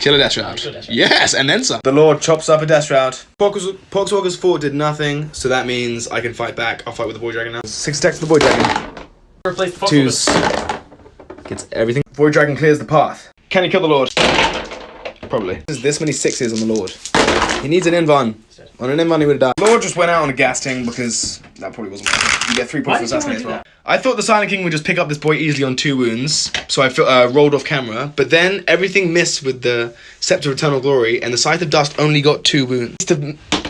Speaker 1: Kill a Death Shroud. Yes, and then some. The Lord chops up a Death Shroud. Poxwalkers fought, did nothing, so that means I can fight back. I'll fight with the Void Dragon now. 6 attacks to the Void Dragon.
Speaker 2: Replace the
Speaker 1: 2s. Gets everything. Void Dragon clears the path. Can he kill the Lord? Probably. There's this many 6s on the Lord. He needs an Invan. On an Invan he would have died. Lord just went out on a gas ting because that probably wasn't worth it. You get 3 points for assassinate as well. I thought the Silent King would just pick up this boy easily on 2 wounds, so I rolled off camera, but then everything missed with the Scepter of Eternal Glory, and the Scythe of Dust only got 2 wounds.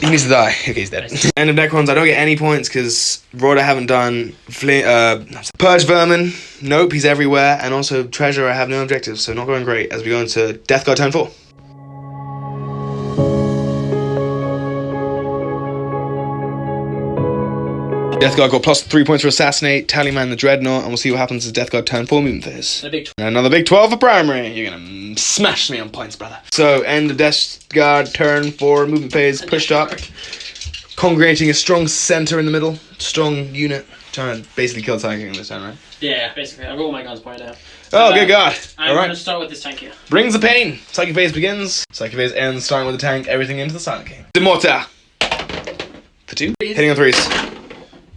Speaker 1: He needs to die. Okay, he's dead. End of Necrons, I don't get any points because Rod I haven't done. Purge Vermin, nope, he's everywhere, and also Treasure I have no objectives, so not going great as we go into Death Guard turn 4. Death Guard got plus 3 points for Assassinate, Tallyman the Dreadnought, and we'll see what happens as Death Guard turn 4 movement phase. Another big 12 for primary. You're gonna smash me on points, brother. So, end of Death Guard turn 4 movement phase, pushed up. Congregating a strong center in the middle. Strong unit. Trying to basically kill tanking in this turn, right?
Speaker 2: Yeah, basically. I've got all my guns pointed out.
Speaker 1: Oh, good God.
Speaker 2: I'm going to start with this tank here.
Speaker 1: Brings the pain. Psychic phase begins. Psychic phase ends, starting with the tank. Everything into the Silent King. Immorta. For 2. Hitting on 3s.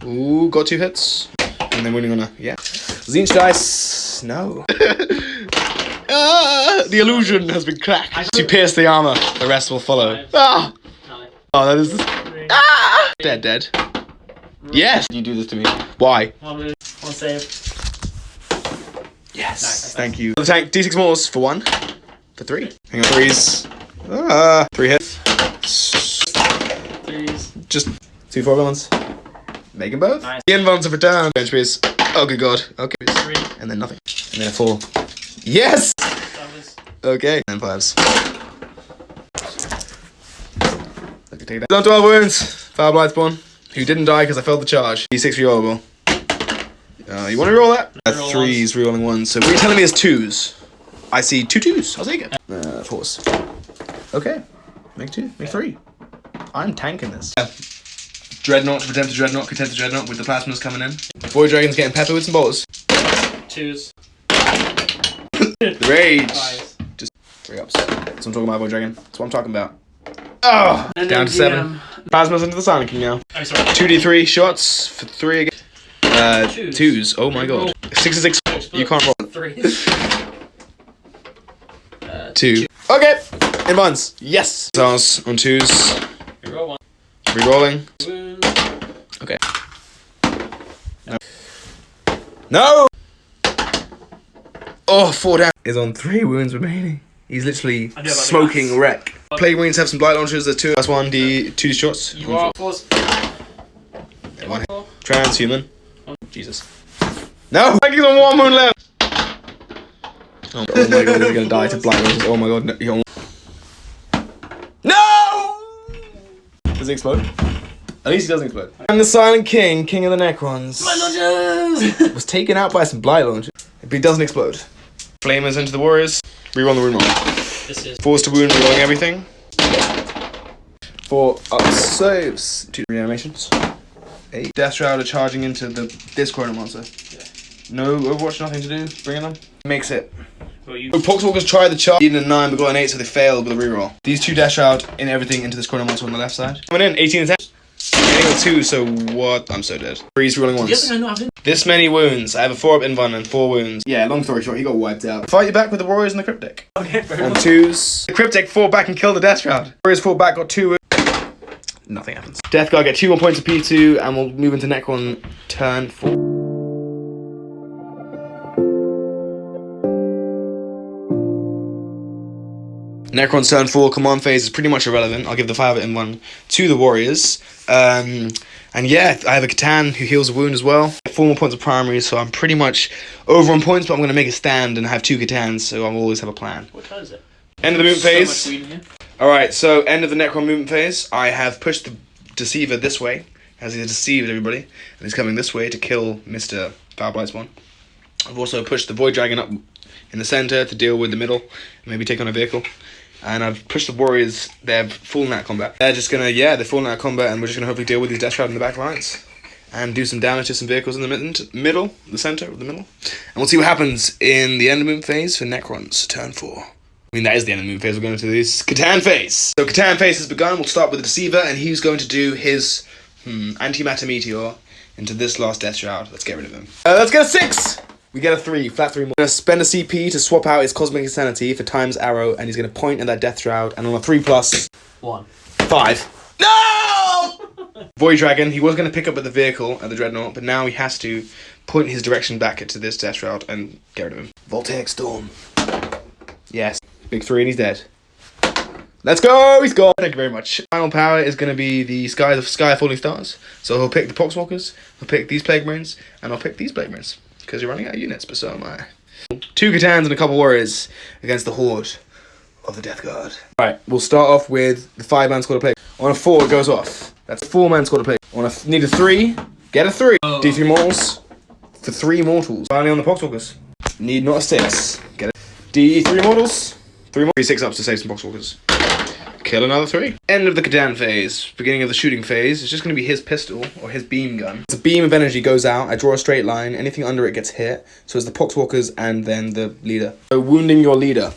Speaker 1: Ooh, got 2 hits. And then winning on a, yeah. Zinch dice. No. The illusion has been cracked. To pierce the armor. The rest will follow. Ah! Oh, that is... Ah! Dead. Yes! You do this to me. Why?
Speaker 2: One save.
Speaker 1: Yes. Nice. Thank you. The tank, D6 mortars for 1. For 3. Hang on, 3s. 3 hits.
Speaker 2: 3s.
Speaker 1: Just 2 4 villains. Make them both. Nice. The invulns have returned. Bench piece. Oh, good God. Okay.
Speaker 2: 3.
Speaker 1: And then nothing. And then a 4. Yes! Okay. And 5s. Take that. Done 12 wounds. Fire Blightspawn, who didn't die because I failed the charge. D6 rerollable. You want to reroll that? 3s, rerolling 1s. So what you're telling me is 2s. I see 2 2s. I'll take it. 4s. Okay. Make 2. Make 3. I'm tanking this. Dreadnought to Redemptor Dreadnought, Contemptor Dreadnought with the plasmas coming in. Void Dragon's getting pepper with some bolters.
Speaker 2: 2s.
Speaker 1: The rage.
Speaker 2: 5s.
Speaker 1: Just 3 ups. That's what I'm talking about, Void Dragon. That's what I'm talking about. Oh, down to 7. Plasmas into the Silent King now.
Speaker 2: Oh, sorry.
Speaker 1: 2d3 shots for 3 again. 2s. Oh my God. 6 and 6. You can't roll.
Speaker 2: 3s.
Speaker 1: 2. Okay. In buns. Yes. Stars on 2s.
Speaker 2: Reroll 1.
Speaker 1: Rerolling.
Speaker 2: Wound.
Speaker 1: Okay. No. Oh, 4 down. Is on 3 wounds remaining. He's literally smoking wreck. Plague Marines have some blight launchers. There's 2 plus 1 2d shots.
Speaker 2: You are 4s.
Speaker 1: 1 hit. Transhuman. Jesus. No! He's on 1 wound left. Oh my God, he's gonna die to blight launchers. Oh my God, no! No! Does he explode? At least he doesn't explode. And the Silent King, King of the Necrons,
Speaker 2: Blight launchers!
Speaker 1: was taken out by some blight launchers, but he doesn't explode. Flamers into the warriors. Reroll the wound roll.
Speaker 2: This is
Speaker 1: 4s to wound, rerolling everything. 4 up saves. 2 reanimations. 8. Death Shroud are charging into this Chrono Monster.
Speaker 2: Yeah.
Speaker 1: No Overwatch, nothing to do. Bringing them. Makes it.
Speaker 2: Well, you...
Speaker 1: Poxwalkers tried the charge. Even a 9 but got an 8, so they failed with a reroll. These 2 Death Shroud in everything into this Chrono Monster on the left side. Coming in, 18 attacks. Hitting with 2, so what? I'm so dead. 3s rolling once. This many wounds. I have a 4 up invuln and 4 wounds. Yeah, long story short, he got wiped out. Fight you back with the Warriors and the Cryptic.
Speaker 2: Okay,
Speaker 1: on 2s. The Cryptic fought back and killed the Death Shroud. Warriors fought back, got 2 wounds. Nothing happens. Death Guard get 2 more points of P2, and we'll move into Necron turn 4. Necron's turn 4 command phase is pretty much irrelevant. I'll give the 5 in 1 to the Warriors. And yeah, I have a Catan who heals a wound as well. 4 more points of primary, so I'm pretty much over on points, but I'm going to make a stand and have 2 Catans, so I'll always have a plan.
Speaker 2: What time is it?
Speaker 1: End of the movement phase.
Speaker 2: So much weed in here.
Speaker 1: Alright, so end of the Necron movement phase. I have pushed the Deceiver this way, as he deceived everybody, and he's coming this way to kill Mr. Fire Blightspawn. I've also pushed the Void Dragon up in the center to deal with the middle, and maybe take on a vehicle. And I've pushed the Warriors, they've fallen out of combat. They're just gonna, they're falling out of combat, and we're just gonna hopefully deal with these Death Shroud in the back lines. And do some damage to some vehicles in the middle, the center of the middle. And we'll see what happens in the end of movement phase for Necrons, turn 4. I mean, that is the end of the movement phase. We're going into this Catan phase. So Catan phase has begun. We'll start with the Deceiver, and he's going to do his Antimatter Meteor into this last Death Shroud. Let's get rid of him. Let's get a 6! We get a 3, flat 3 more. We're going to spend a CP to swap out his Cosmic Insanity for Time's Arrow, and he's going to point at that Death Shroud, and on a 3+...
Speaker 2: 1.
Speaker 1: 5. No! Void Dragon, he was going to pick up at the vehicle, at the Dreadnought, but now he has to point his direction back to this Death Shroud and get rid of him. Voltaic Storm. Yes. Big 3 and he's dead. Let's go! He's gone! Thank you very much. Final power is going to be the Sky of Falling Stars. So he'll pick the Poxwalkers, he'll pick these Plague Marines, and I'll pick these Plague Marines. Because you're running out of units, but so am I. 2 Catans and a couple Warriors against the Horde of the Death Guard. Right, we'll start off with the 5-man squad of Plague. On a 4, it goes off. That's a 4-man squad of Plague. On a need a 3, Get a 3. D3 mortals for 3 mortals. Finally on the Poxwalkers. Need not a 6. Get it. D3 mortals. 3 more. 3 6-ups to save some Poxwalkers. Kill another 3. End of the Catan phase. Beginning of the shooting phase. It's just going to be his pistol or his beam gun. It's a beam of energy goes out. I draw a straight line. Anything under it gets hit. So it's the Poxwalkers and then the leader. So wounding your leader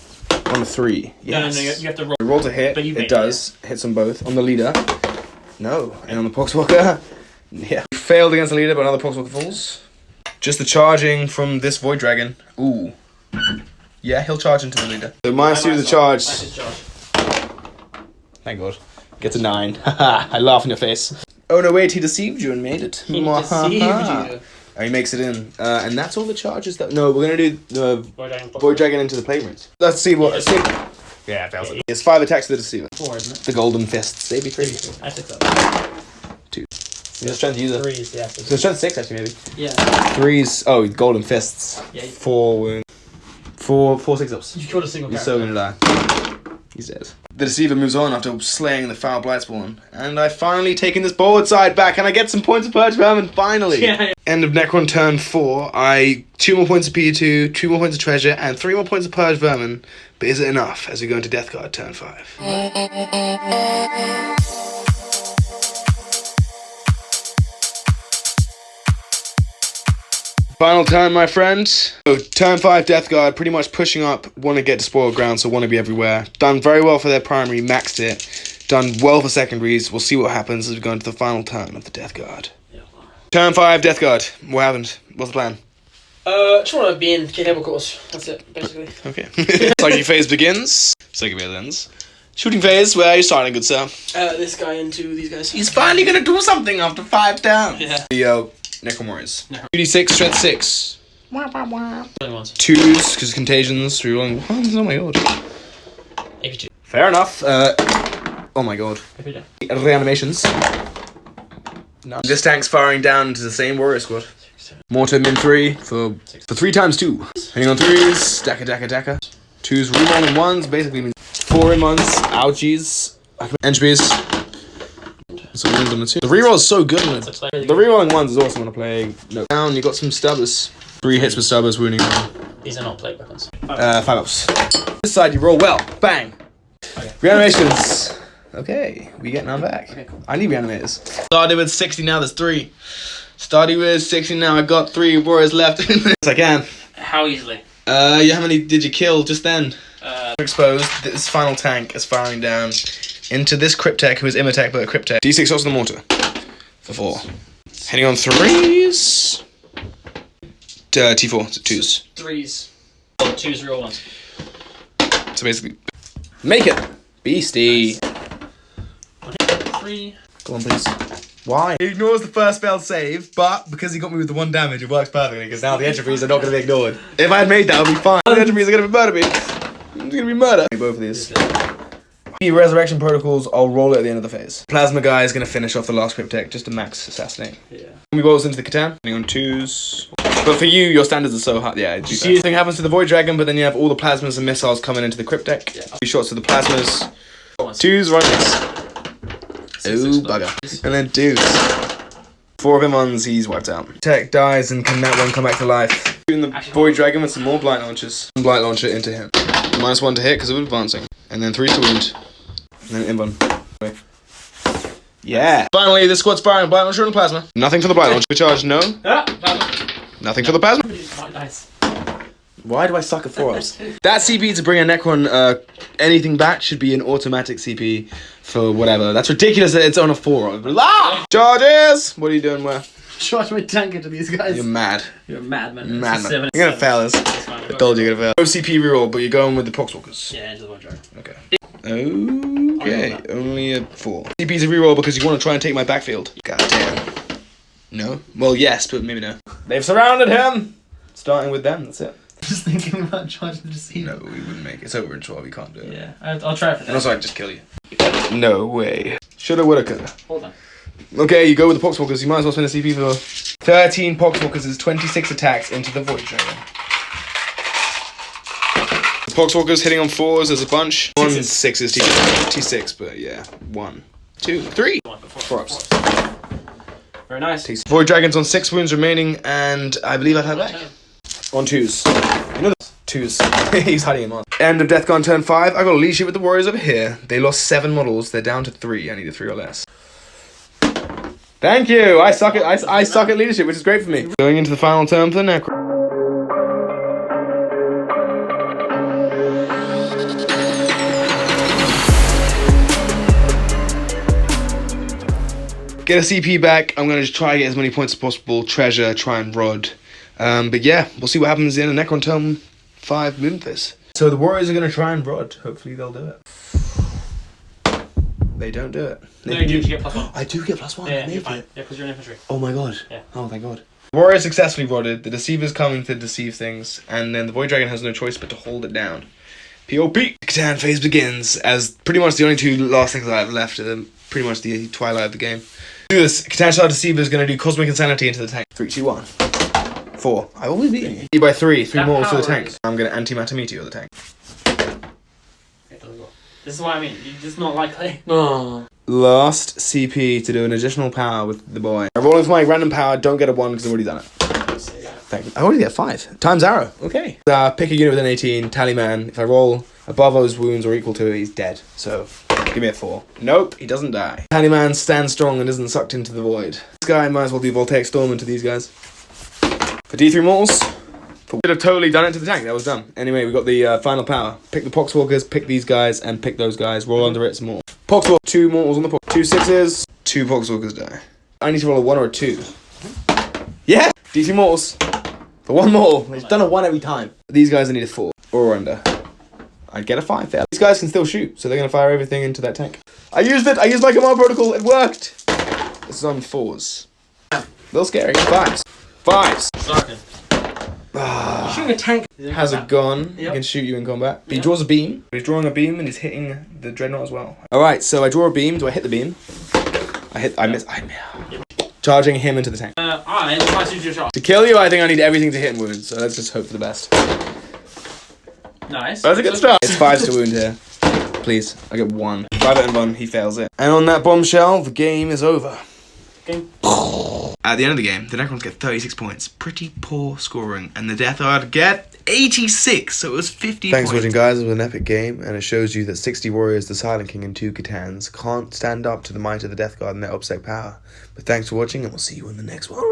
Speaker 1: on a 3. Yes.
Speaker 2: No, you have to roll.
Speaker 1: Roll to hit. It does. Hits them both. On the leader. No. And on the Poxwalker. Yeah. Failed against the leader, but another Poxwalker falls. Just the charging from this Void Dragon. Ooh. Yeah, he'll charge into the leader. So -2 to the charge. Thank God. Gets a 9. Haha, I laugh in your face. Oh no, wait, he deceived you and made it.
Speaker 2: He deceived you.
Speaker 1: Oh, he makes it in. And that's all the charges that... No, we're going to do the Void Dragon into the Plague Marines. Let's see what... Yeah, it fails. It's 5 attacks to the Deceiver.
Speaker 2: 4, isn't it?
Speaker 1: The Golden Fists. They'd be 3.
Speaker 2: I took that.
Speaker 1: 2. You're strength user.
Speaker 2: 3s, yeah.
Speaker 1: So strength 6 actually, maybe.
Speaker 2: Yeah.
Speaker 1: 3s. Oh, Golden Fists.
Speaker 2: Yeah.
Speaker 1: 4 wounds. 4 6-ups.
Speaker 2: You killed a single
Speaker 1: He's
Speaker 2: character.
Speaker 1: so gonna die. He's dead. The Deceiver moves on after slaying the foul Blightspawn. And I finally taken this board side back and I get some points of Purge Vermin, finally!
Speaker 2: Yeah.
Speaker 1: End of Necron turn 4. 2 more points of PU2, 2 more points of Treasure, and 3 more points of Purge Vermin. But is it enough as we go into Death Guard turn 5? Final turn, my friend. So, turn 5 Death Guard, pretty much pushing up, want to get to spoiled ground, so want to be everywhere. Done very well for their primary, maxed it. Done well for secondaries. We'll see what happens as we go into the final turn of the Death Guard. Yeah. Turn 5 Death Guard. What happened? What's the plan?
Speaker 2: Just want to be in cable course. That's it, basically.
Speaker 1: Okay. Psychic phase begins. Psychic phase ends. Shooting phase, where are you starting, good sir?
Speaker 2: This guy into these guys.
Speaker 1: He's finally gonna do something after 5 turns.
Speaker 2: Yeah.
Speaker 1: Yo, Necron Warriors. 2d6, strength 6.
Speaker 2: Only ones.
Speaker 1: 2s, because contagions, rerolling 1s, oh my god.
Speaker 2: AP2.
Speaker 1: Fair enough. Oh my god.
Speaker 2: AP2.
Speaker 1: Reanimations. No. This tank's firing down into the same warrior squad. Mortar min 3 for 3 times 2. Hitting on 3s, daka. 2s rerolling 1s, basically means 4 in 1s, ouchies, entropies. So wins on the 2. The reroll is so good on it. The rerolling 1s is awesome on a plague. No. Down, you got some stubbers. 3 hits with stubbers, wounding 1.
Speaker 2: These are not plague weapons.
Speaker 1: 5 ups. This side you roll well. Bang. Okay. Reanimations. Okay, we get none back. Okay, cool. I need reanimators. Started with 60, now there's 3. Started with 60, now I got 3 warriors left. Yes, I can.
Speaker 2: How easily?
Speaker 1: How many did you kill just then? Exposed. This final tank is firing down into this Cryptek, who is Imitech but a Cryptek. D6 shots on the mortar. For 4. Hitting on 3s. T4, so 2s.
Speaker 2: 3s. 2s, real ones.
Speaker 1: So basically, make it! Beastie!
Speaker 2: Nice. 3.
Speaker 1: Go on, please. Why? He ignores the first failed save, but because he got me with the 1 damage, it works perfectly, because now the entropies are not going to be ignored. If I had made that, I would be fine. The entropies are going to murder me. It's going to be murder. Both of these. The resurrection protocols, I'll roll it at the end of the phase. Plasma guy is going to finish off the last Cryptek just to max assassinate. Yeah. We rolls into the Catan, hitting on 2s. But for you, your standards are so high. Yeah, something happens to the Void Dragon, but then you have all the plasmas and missiles coming into the Cryptek. Yeah. 2 shots to the plasmas. 2s, runners. Oh, bugger. And then 2s. 4 of him ones, he's wiped out. Tech dies, and can that one come back to life? Shooting the Void Dragon with some more Blight Launchers. Blight Launcher into him. -1 to hit because of advancing. And then 3 to wound. And then Inbun. Yeah. Finally, this squad's firing Blight Launcher and Plasma. Nothing for the Blight Launcher. We charge, no. Nothing for the Plasma.
Speaker 2: Nice.
Speaker 1: Why do I suck at 4-ups? That CP to bring a Necron anything back should be an automatic CP for whatever. That's ridiculous that it's on a 4-up. Ah! Charges! What are you doing where?
Speaker 2: Charge my tank into these guys.
Speaker 1: You're mad.
Speaker 2: You're a madman.
Speaker 1: Madman. You're gonna fail this. I told you you're gonna fail. No CP reroll, but you're going with the Poxwalkers.
Speaker 2: Yeah, into the Void Dragon.
Speaker 1: Okay. Okay, only a 4. CP's a reroll because you want to try and take my backfield. God damn. No? Well, yes, but maybe no. They've surrounded him! Starting with them, that's it.
Speaker 2: Just thinking about charging the Deceiver.
Speaker 1: No, we wouldn't make it. It's over in 12, you can't do it.
Speaker 2: Yeah, I'll try for that.
Speaker 1: And also, I'd just kill you. No way. Shoulda, woulda, coulda.
Speaker 2: Hold on.
Speaker 1: Okay, you go with the Poxwalkers. You might as well spend a CP for 13 Poxwalkers is 26 attacks into the Void Dragon. The Poxwalkers hitting on 4s, there's a bunch. 1 6s, T6, but yeah. 1, 2, 3. 4 ups.
Speaker 2: Very nice.
Speaker 1: Void Dragon's on 6 wounds remaining, and I believe I've had back. On 2s. You know the 2s. He's hiding him on. End of Death Guard turn 5. I got a leadership with the Warriors over here. They lost 7 models. They're down to 3. I need a 3 or less. Thank you. I suck at leadership, which is great for me. Going into the final turn for the Necrons. Get a CP back. I'm going to just try to get as many points as possible. Treasure, try and Rod. But yeah, we'll see what happens in the Necron turn 5 Moonfist. So the Warriors are going to try and Rod. Hopefully they'll do it. They don't do it.
Speaker 2: No, you do get +1.
Speaker 1: I do get +1.
Speaker 2: Yeah, you're fine. Yeah, because you're an infantry.
Speaker 1: Oh my god.
Speaker 2: Yeah.
Speaker 1: Oh thank god. Warriors successfully Rodded. The Deceiver's coming to deceive things. And then the Void Dragon has no choice but to hold it down. POP! Catan phase begins as pretty much the only 2 last things I have left are pretty much the twilight of the game. Do this. Catan Shard Deceiver is going to do Cosmic Insanity into the tank. 3, 2, 1. 4. I always beat you. By 3. 3 more to the tank. I'm going to anti-matter meteor the tank.
Speaker 2: This is what I mean. You're just not likely.
Speaker 1: Oh. Last CP to do an additional power with the boy. I'm rolling for my random power. Don't get a 1 because I've already done it. Thank you. I already get 5. Times arrow. Okay. Pick a unit with an 18. Tallyman. If I roll above those wounds or equal to it, he's dead. So give me a 4. Nope. He doesn't die. Tallyman stands strong and isn't sucked into the void. This guy might as well do Voltaic Storm into these guys. For D3 mortals. Could have totally done it to the tank. That was dumb. Anyway, we got the final power. Pick the Poxwalkers, pick these guys, and pick those guys. Roll under it some more. Poxwalker. 2 mortals on the Pox. 2 6s. 2 Poxwalkers die. I need to roll a 1 or a 2. Yeah! D3 mortals. For 1 mortal. They've done a 1 every time. These guys I need a 4. Or under. I'd get a 5 there. These guys can still shoot, so they're going to fire everything into that tank. I used it! I used my command protocol! It worked! This is on 4s. A little scary. 5s. 5s.
Speaker 2: Sarkin. You're shooting a tank.
Speaker 1: Has a gun.
Speaker 2: Yep.
Speaker 1: He can shoot you in combat. He draws a beam. He's drawing a beam and he's hitting the Dreadnought as well. Alright, so I draw a beam. Do I hit the beam? I miss. Charging him into the tank.
Speaker 2: I try to shoot your shot.
Speaker 1: To kill you, I think I need everything to hit and wound, so let's just hope for the best.
Speaker 2: Nice.
Speaker 1: That's a good start. It's 5s to wound here. Please, I get 1. 5 out of 1, he fails it. And on that bombshell, the game is over.
Speaker 2: Game.
Speaker 1: At the end of the game, the Necrons get 36 points. Pretty poor scoring. And the Death Guard get 86, so it was 50 Thanks for watching, guys. It was an epic game, and it shows you that 60 Warriors, the Silent King, and 2 Catans can't stand up to the might of the Death Guard and their obsec power. But thanks for watching, and we'll see you in the next one.